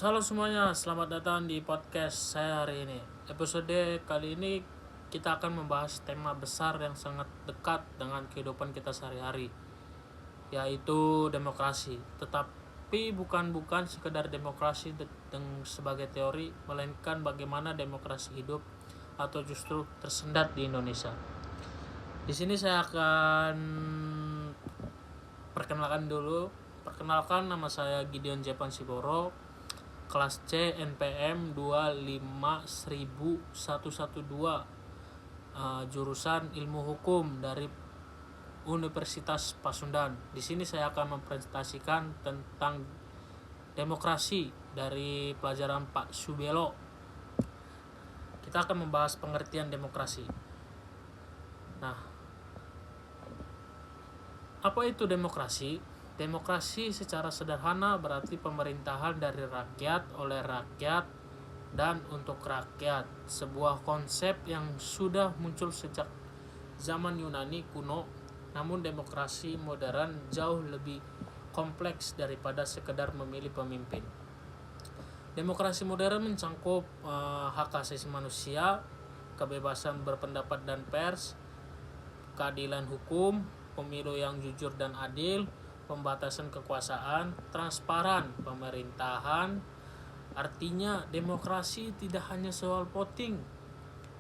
Halo semuanya, selamat datang di podcast saya hari ini. Episode kali ini kita akan membahas tema besar yang sangat dekat dengan kehidupan kita sehari-hari, yaitu demokrasi. Tetapi bukan sekedar demokrasi sebagai teori, melainkan bagaimana demokrasi hidup atau justru tersendat di Indonesia. Di sini saya akan Perkenalkan, nama saya Gideon Jepan Siboro, kelas C NPM 25112, jurusan Ilmu Hukum dari Universitas Pasundan. Di sini saya akan mempresentasikan tentang demokrasi dari pelajaran Pak Subelo. Kita akan membahas pengertian demokrasi. Nah, apa itu demokrasi? Demokrasi secara sederhana berarti pemerintahan dari rakyat, oleh rakyat, dan untuk rakyat. Sebuah konsep yang sudah muncul sejak zaman Yunani kuno, namun demokrasi modern jauh lebih kompleks daripada sekedar memilih pemimpin. Demokrasi modern mencangkup hak asasi manusia, kebebasan berpendapat dan pers, keadilan hukum, pemilu yang jujur dan adil, pembatasan kekuasaan, transparan pemerintahan. Artinya demokrasi tidak hanya soal voting,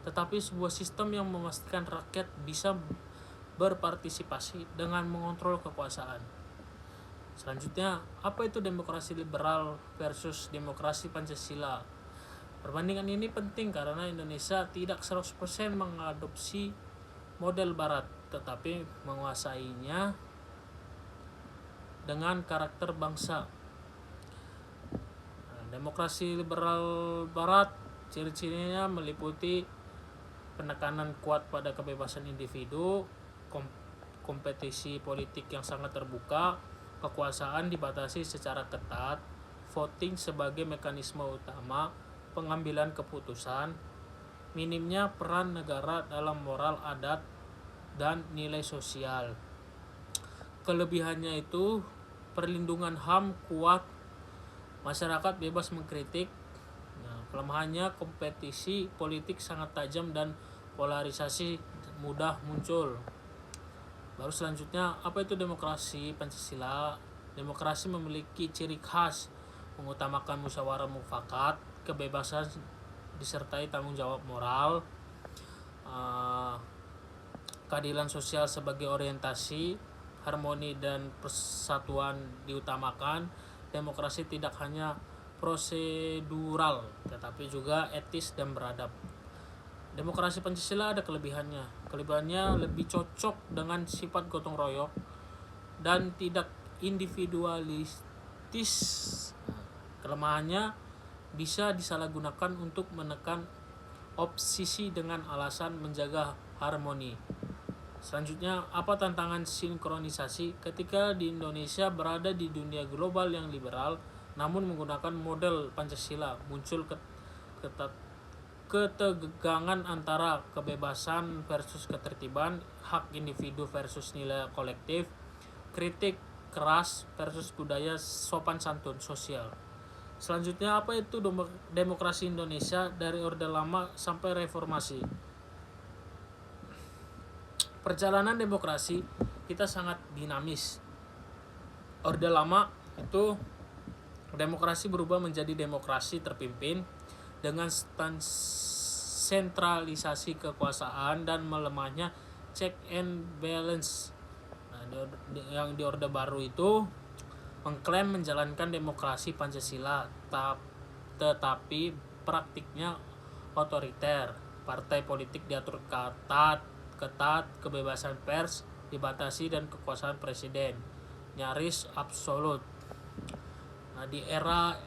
tetapi sebuah sistem yang memastikan rakyat bisa berpartisipasi dengan mengontrol kekuasaan. Selanjutnya, apa itu demokrasi liberal versus demokrasi Pancasila? Perbandingan ini penting karena Indonesia tidak 100% mengadopsi model barat, tetapi menguasainya dengan karakter bangsa. Demokrasi liberal barat ciri-cirinya meliputi penekanan kuat pada kebebasan individu, kompetisi politik yang sangat terbuka, kekuasaan dibatasi secara ketat, voting sebagai mekanisme utama pengambilan keputusan, minimnya peran negara dalam moral adat dan nilai sosial. Kelebihannya itu perlindungan HAM kuat, masyarakat bebas mengkritik. Kelemahannya kompetisi politik sangat tajam dan polarisasi mudah muncul. Baru selanjutnya, apa itu demokrasi Pancasila? Demokrasi memiliki ciri khas mengutamakan musyawarah mufakat, kebebasan disertai tanggung jawab moral, keadilan sosial sebagai orientasi, harmoni dan persatuan diutamakan. Demokrasi tidak hanya prosedural, tetapi juga etis dan beradab. Demokrasi Pancasila ada kelebihannya. Kelebihannya lebih cocok dengan sifat gotong royong dan tidak individualistis. Kelemahannya bisa disalahgunakan untuk menekan opsisi dengan alasan menjaga harmoni. Selanjutnya, apa tantangan sinkronisasi ketika di Indonesia berada di dunia global yang liberal namun menggunakan model Pancasila? Muncul ketegangan antara kebebasan versus ketertiban, hak individu versus nilai kolektif, kritik keras versus budaya sopan santun sosial. Selanjutnya, apa itu demokrasi Indonesia dari Orde Lama sampai Reformasi? Perjalanan demokrasi kita sangat dinamis. Orde Lama itu demokrasi berubah menjadi demokrasi terpimpin dengan sentralisasi kekuasaan dan melemahnya check and balance. Yang di Orde Baru itu mengklaim menjalankan demokrasi Pancasila, tetapi praktiknya otoriter. Partai politik diatur ketat, kebebasan pers dibatasi dan kekuasaan presiden nyaris absolut. Di era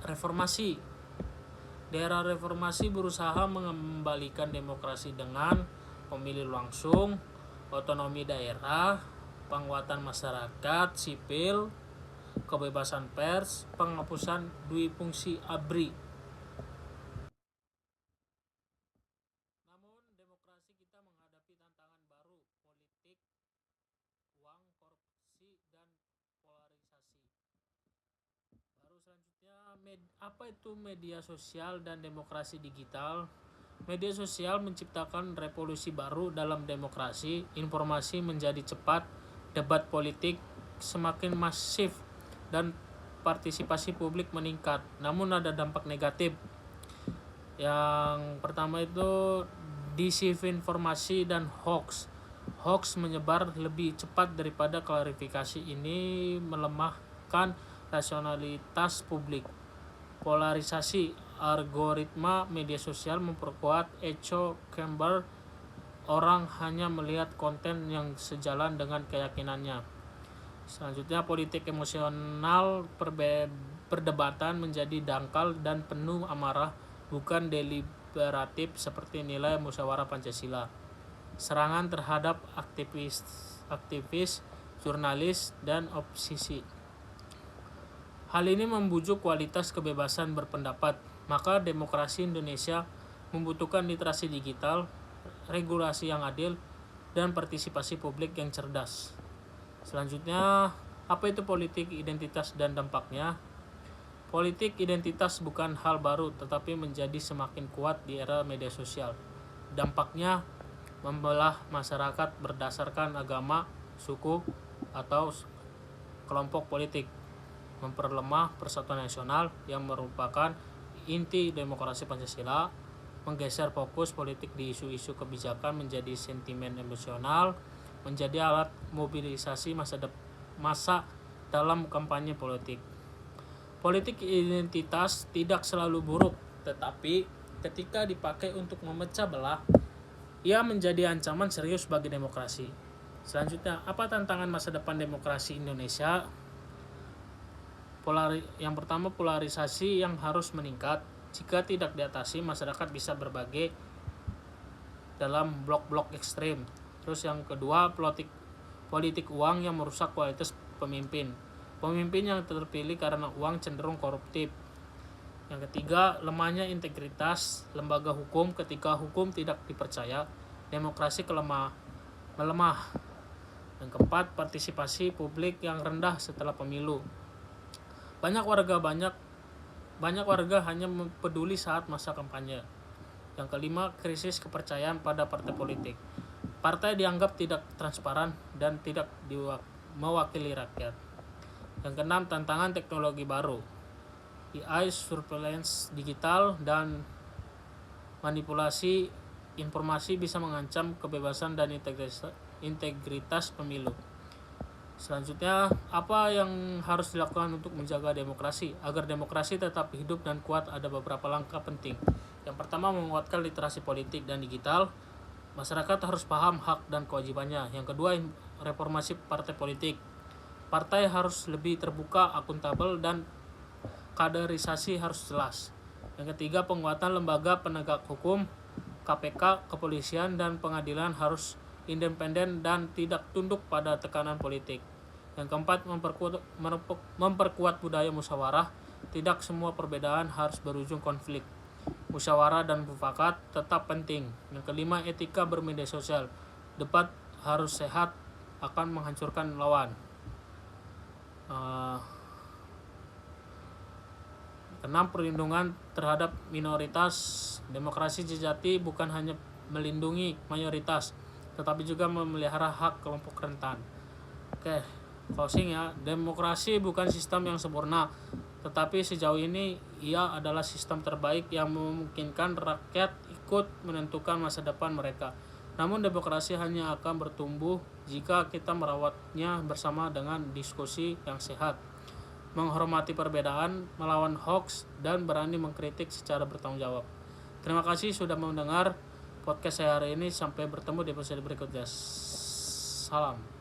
reformasi berusaha mengembalikan demokrasi dengan pemilu langsung, otonomi daerah, penguatan masyarakat sipil, kebebasan pers, penghapusan dui fungsi ABRI. Namun demokrasi kita menghadapi tantangan baru, politik, uang, korupsi, dan polarisasi. Baru selanjutnya, Apa itu media sosial dan demokrasi digital? Media sosial menciptakan revolusi baru dalam demokrasi. Informasi menjadi cepat, debat politik semakin masif, dan partisipasi publik meningkat. Namun ada dampak negatif. Yang pertama itu disinformasi dan hoax. Hoax menyebar lebih cepat daripada klarifikasi. Ini melemahkan rasionalitas publik. Polarisasi algoritma media sosial memperkuat echo chamber. Orang hanya melihat konten yang sejalan dengan keyakinannya. Selanjutnya, politik emosional. Perdebatan menjadi dangkal dan penuh amarah, bukan deliberatif seperti nilai musyawarah Pancasila. Serangan terhadap aktivis, jurnalis, dan oposisi. Hal ini membujuk kualitas kebebasan berpendapat. Maka demokrasi Indonesia membutuhkan literasi digital, regulasi yang adil, dan partisipasi publik yang cerdas. Selanjutnya, apa itu politik identitas dan dampaknya? Politik identitas bukan hal baru, tetapi menjadi semakin kuat di era media sosial. Dampaknya membelah masyarakat berdasarkan agama, suku, atau kelompok politik, memperlemah persatuan nasional yang merupakan inti demokrasi Pancasila, menggeser fokus politik di isu-isu kebijakan menjadi sentimen emosional, menjadi alat mobilisasi masa dalam kampanye politik. Politik identitas tidak selalu buruk, tetapi ketika dipakai untuk memecah belah, ia menjadi ancaman serius bagi demokrasi. Selanjutnya, apa tantangan masa depan demokrasi Indonesia? Yang pertama, polarisasi yang harus meningkat. Jika tidak diatasi, masyarakat bisa berbagi dalam blok-blok ekstrem. Terus yang kedua, politik uang yang merusak kualitas pemimpin. Pemimpin yang terpilih karena uang cenderung koruptif. Yang ketiga, lemahnya integritas lembaga hukum. Ketika hukum tidak dipercaya, demokrasi melemah. Yang keempat, partisipasi publik yang rendah setelah pemilu. Banyak warga hanya peduli saat masa kampanye. Yang kelima, krisis kepercayaan pada partai politik. Partai dianggap tidak transparan dan tidak mewakili rakyat. Yang keenam, tantangan teknologi baru. AI, surveillance digital, dan manipulasi informasi bisa mengancam kebebasan dan integritas pemilu. Selanjutnya, apa yang harus dilakukan untuk menjaga demokrasi? Agar demokrasi tetap hidup dan kuat, ada beberapa langkah penting. Yang pertama, menguatkan literasi politik dan digital. Masyarakat harus paham hak dan kewajibannya. Yang kedua, reformasi partai politik. Partai harus lebih terbuka, akuntabel, dan kaderisasi harus jelas. Yang ketiga, penguatan lembaga penegak hukum. KPK, kepolisian, dan pengadilan harus independen dan tidak tunduk pada tekanan politik. Yang keempat, memperkuat budaya musyawarah. Tidak semua perbedaan harus berujung konflik. Musyawarah dan mufakat tetap penting. Yang kelima, etika bermedia sosial. Debat harus sehat, akan menghancurkan lawan. Keenam, perlindungan terhadap minoritas. Demokrasi sejati bukan hanya melindungi mayoritas, tetapi juga memelihara hak kelompok rentan. Oke, closing ya. Demokrasi bukan sistem yang sempurna, tetapi sejauh ini ia adalah sistem terbaik yang memungkinkan rakyat ikut menentukan masa depan mereka. Namun demokrasi hanya akan bertumbuh jika kita merawatnya bersama dengan diskusi yang sehat, menghormati perbedaan, melawan hoax, dan berani mengkritik secara bertanggung jawab. Terima kasih sudah mendengar podcast saya hari ini. Sampai bertemu di episode berikutnya. Salam.